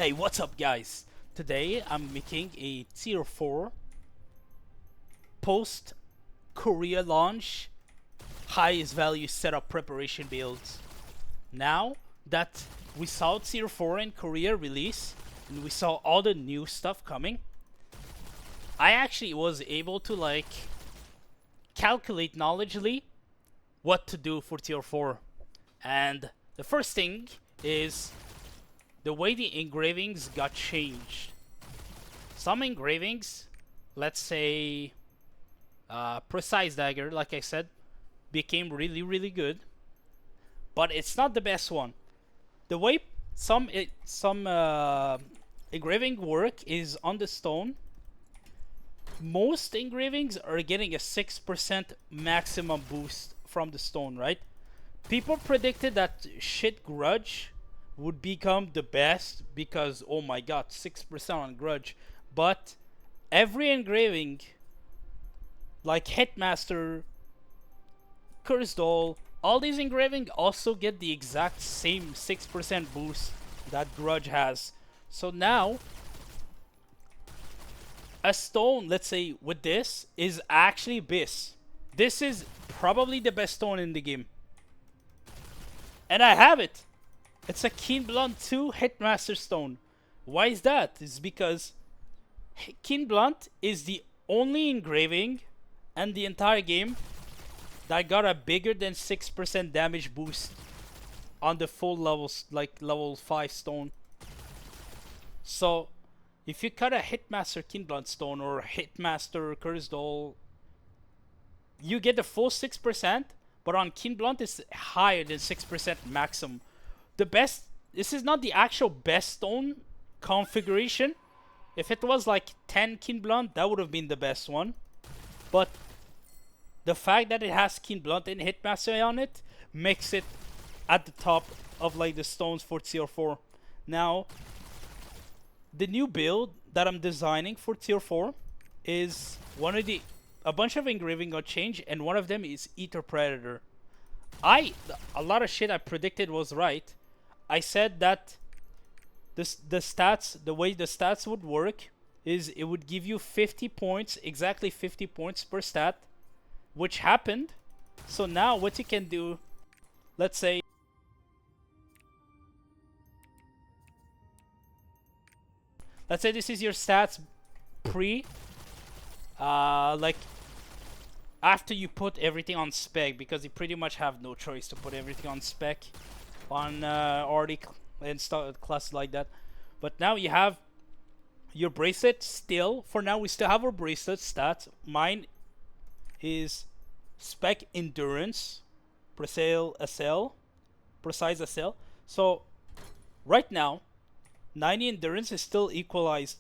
Hey, what's up guys? Today I'm making a tier 4 post Korea launch highest value setup preparation build. Now that we saw tier 4 in Korea release and we saw all the new stuff coming, I actually was able to calculate knowledgeably what to do for tier 4. And the first thing is the way the engravings got changed. Some engravings, let's say precise dagger, like I said, became really good, but it's not the best one. The way some engraving work is on the stone. Most engravings are getting a 6% maximum boost from the stone, right? People predicted that shit Grudge would become the best because, oh my god, 6% on Grudge. But every engraving, like Hitmaster, Curse Doll, all these engraving also get the exact same 6% boost that Grudge has. So now, a stone, let's say with this, is actually Bis. This is probably the best stone in the game. And I have it. It's a Keen Blunt 2 Hitmaster Stone. Why is that? It's because Keen Blunt is the only engraving and the entire game that got a bigger than 6% damage boost on the full levels, like level 5 stone. So if you cut a Hitmaster Keen Blunt Stone or Hitmaster Curse Doll, you get the full 6%, but on Keen Blunt it's higher than 6% maximum. The best, this is not the actual best stone configuration. If it was like 10 Keen Blunt, that would have been the best one. But the fact that it has Keen Blunt and Hitmaster on it makes it at the top of like the stones for tier 4. Now, the new build that I'm designing for tier 4 is a bunch of engraving got changed, and one of them is Ether Predator. A lot of shit I predicted was right. I said that the stats, the way the stats would work is it would give you 50 points, exactly 50 points per stat, which happened. So now what you can do, let's say this is your stats pre, like after you put everything on spec, because you pretty much have no choice to put everything on spec on already installed classes like that. But now you have your bracelet still. For now, we still have our bracelet stats. Mine is spec endurance, precise SL. So right now, 90 endurance is still equalized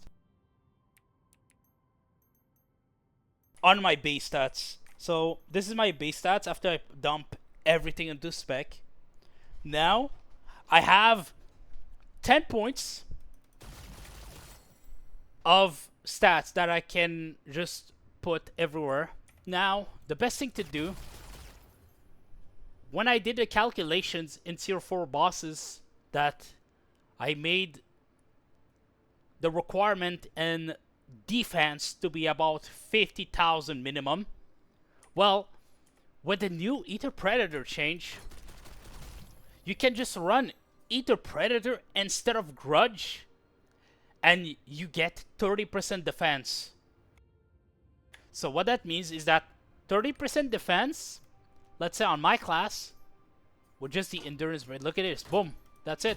on my base stats. So this is my base stats after I dump everything into spec. Now I have 10 points of stats that I can just put everywhere. Now the best thing to do, when I did the calculations in tier 4 bosses, that I made the requirement and defense to be about 50,000 minimum. Well, with the new Ether Predator change, you can just run Ether Predator instead of Grudge, and you get 30% defense. So what that means is that 30% defense, let's say on my class, with just the endurance rate, look at this, boom, that's it.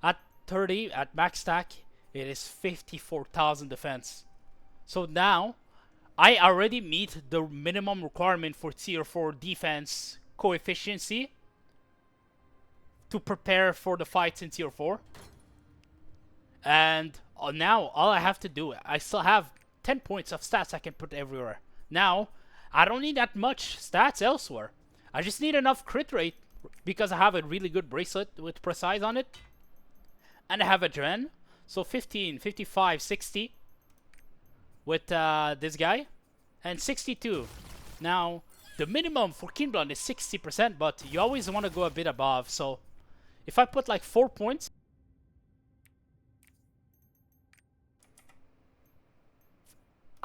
At 30, at max stack, it is 54,000 defense. So now, I already meet the minimum requirement for tier 4 defense coefficiency to prepare for the fights in tier 4. And now, all I have to do, I still have 10 points of stats I can put everywhere. Now, I don't need that much stats elsewhere. I just need enough crit rate because I have a really good bracelet with precise on it. And I have a Dren. So 15, 55, 60 with this guy. And 62. Now, the minimum for Keen Blunt is 60%, but you always want to go a bit above. So if I put like 4 points,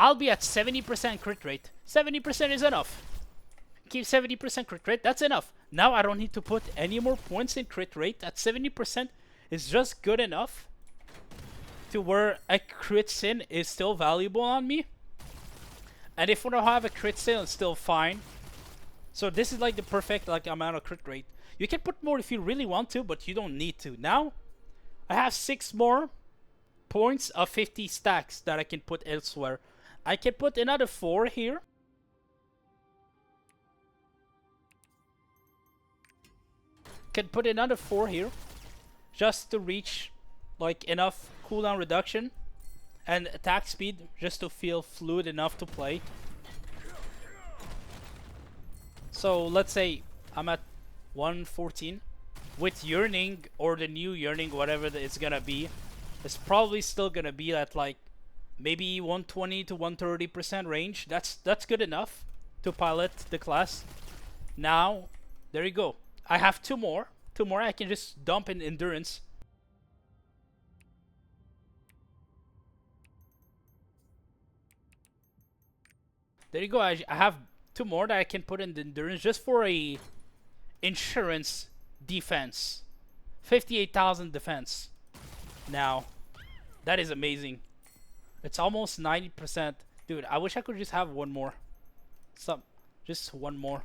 I'll be at 70% crit rate. 70% is enough. Keep 70% crit rate, that's enough. Now I don't need to put any more points in crit rate. At 70% is just good enough to where a crit sin is still valuable on me. And if I don't have a crit sin, it's still fine. So this is like the perfect like amount of crit rate. You can put more if you really want to, but you don't need to. Now, I have 6 more points of 50 stacks that I can put elsewhere. I can put another 4 here. Can put another 4 here. Just to reach like enough cooldown reduction and attack speed just to feel fluid enough to play. So let's say I'm at 114 with yearning or the new yearning, whatever it's gonna be. It's probably still gonna be at like maybe 120 to 130% range. That's good enough to pilot the class. Now there you go. I have 2 more. 2 more. I can just dump in endurance. There you go. I have 2 more that I can put in the endurance just for a insurance defense. 58,000 defense. Now, that is amazing. It's almost 90%. Dude, I wish I could just have 1 more. Just 1 more.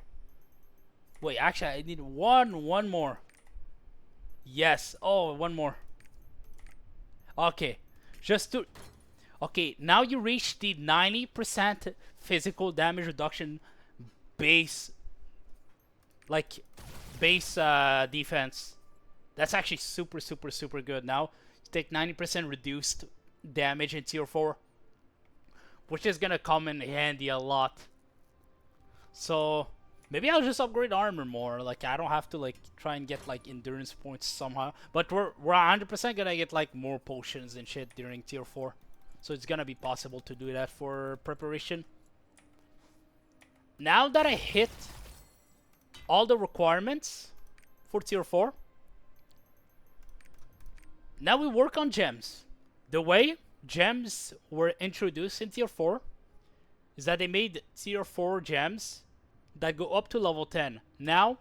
Wait, actually, I need one more. Yes. Oh, 1 more. Okay. Just to... Okay, now you reach the 90% physical damage reduction base defense. That's actually super good. Now you take 90% reduced damage in tier 4, which is gonna come in handy a lot. So maybe I'll just upgrade armor more. Like I don't have to like try and get like endurance points somehow. But we're 100% gonna get like more potions and shit during tier 4. So it's gonna be possible to do that for preparation. Now that I hit all the requirements for tier 4, now we work on gems. The way gems were introduced in tier 4 is that they made tier 4 gems that go up to level 10. Now,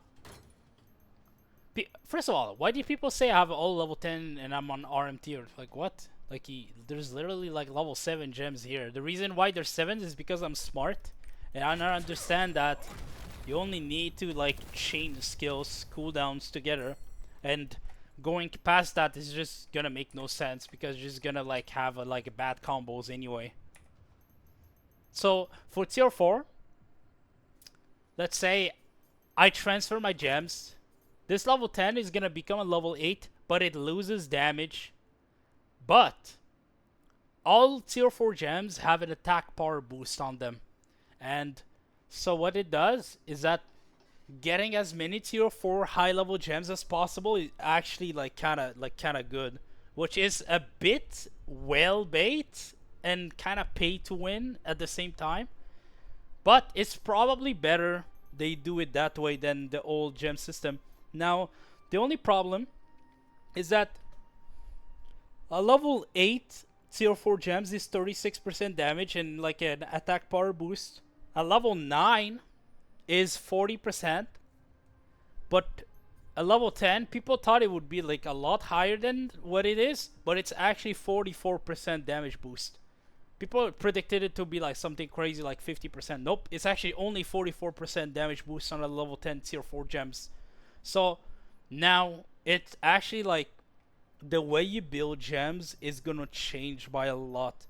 first of all, why do people say I have all level 10 and I'm on RM tier? Like what? Like there's literally like level 7 gems here. The reason why there's 7 is because I'm smart and I understand that you only need to like chain the skills cooldowns together, and going past that is just gonna make no sense because you're just gonna like have like bad combos anyway. So for tier 4, let's say I transfer my gems. This level 10 is gonna become a level 8, but it loses damage. But all tier 4 gems have an attack power boost on them. And so what it does is that getting as many tier 4 high level gems as possible is actually like kind of good, which is a bit well bait and kind of pay to win at the same time. But it's probably better they do it that way than the old gem system. Now, the only problem is that a level 8 tier 4 gems is 36% damage and like an attack power boost. A level 9 is 40%. But a level 10, people thought it would be like a lot higher than what it is, but it's actually 44% damage boost. People predicted it to be like something crazy like 50%. Nope, it's actually only 44% damage boost on a level 10 tier 4 gems. So now it's actually like the way you build gems is gonna change by a lot,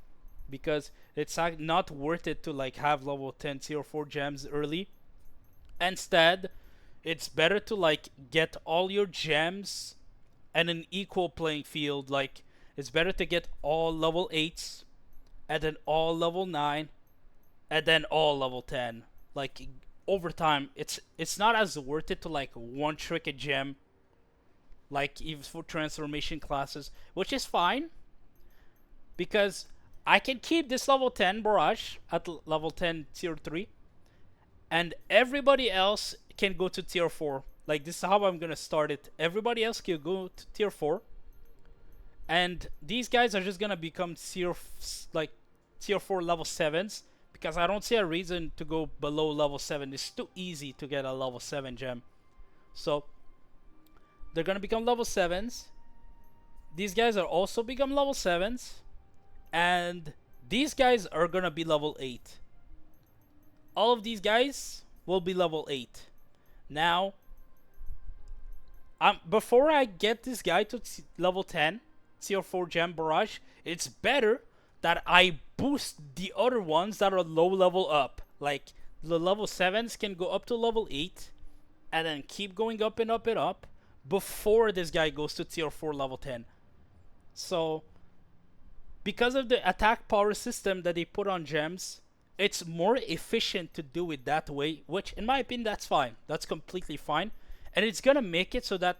because it's not worth it to like have level 10 tier 4 gems early. Instead, it's better to like get all your gems and an equal playing field. Like it's better to get all level 8s and then all level 9 and then all level 10. Like over time, it's not as worth it to like one trick a gem, like even for transformation classes, which is fine because I can keep this level 10 barrage at level 10 tier 3 and everybody else can go to tier 4. Like this is how I'm gonna start it. Everybody else can go to tier 4 and these guys are just gonna become tier like tier 4 level 7s because I don't see a reason to go below level 7. It's too easy to get a level 7 gem. So they're gonna become level 7s. These guys are also become level 7s. And these guys are gonna be level 8. All of these guys will be level 8. Now, before I get this guy to level 10, tier 4 gem barrage, it's better that I boost the other ones that are low level up. Like, the level 7s can go up to level 8, and then keep going up and up and up before this guy goes to tier 4 level 10. So, because of the attack power system that they put on gems, it's more efficient to do it that way, which in my opinion, that's fine. That's completely fine. And it's gonna make it so that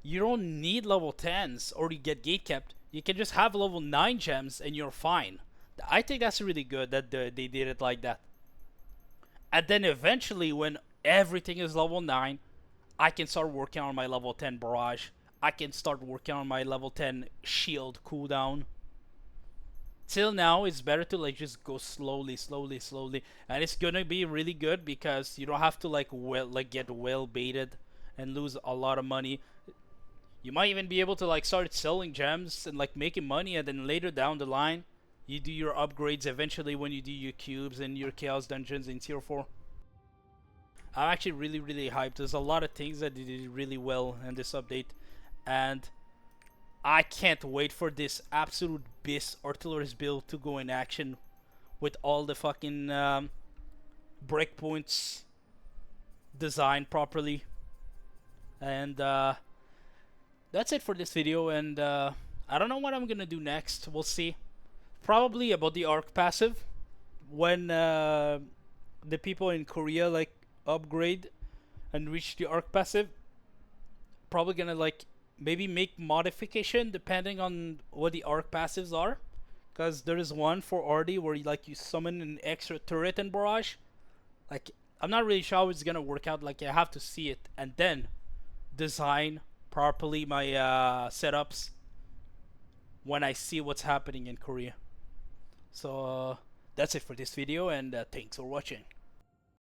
you don't need level 10s or you get gate kept. You can just have level 9 gems and you're fine. I think that's really good that they did it like that. And then eventually, when everything is level 9, I can start working on my level 10 barrage. I can start working on my level 10 shield cooldown. Till now, it's better to like just go slowly, and it's gonna be really good because you don't have to get well baited and lose a lot of money. You might even be able to like start selling gems and like making money, and then later down the line, you do your upgrades eventually when you do your cubes and your chaos dungeons in tier 4. I'm actually really hyped. There's a lot of things that they did really well in this update, and I can't wait for this absolute beast artillerist build to go in action with all the fucking breakpoints designed properly. And that's it for this video, and I don't know what I'm gonna do next. We'll see. Probably about the Ark passive when the people in Korea like upgrade and reach the Ark passive. Probably gonna like maybe make modification depending on what the Ark passives are, because there is one for RD where you summon an extra turret and barrage. Like, I'm not really sure how it's gonna work out. Like, I have to see it and then design properly my setups when I see what's happening in Korea. So that's it for this video, and thanks for watching.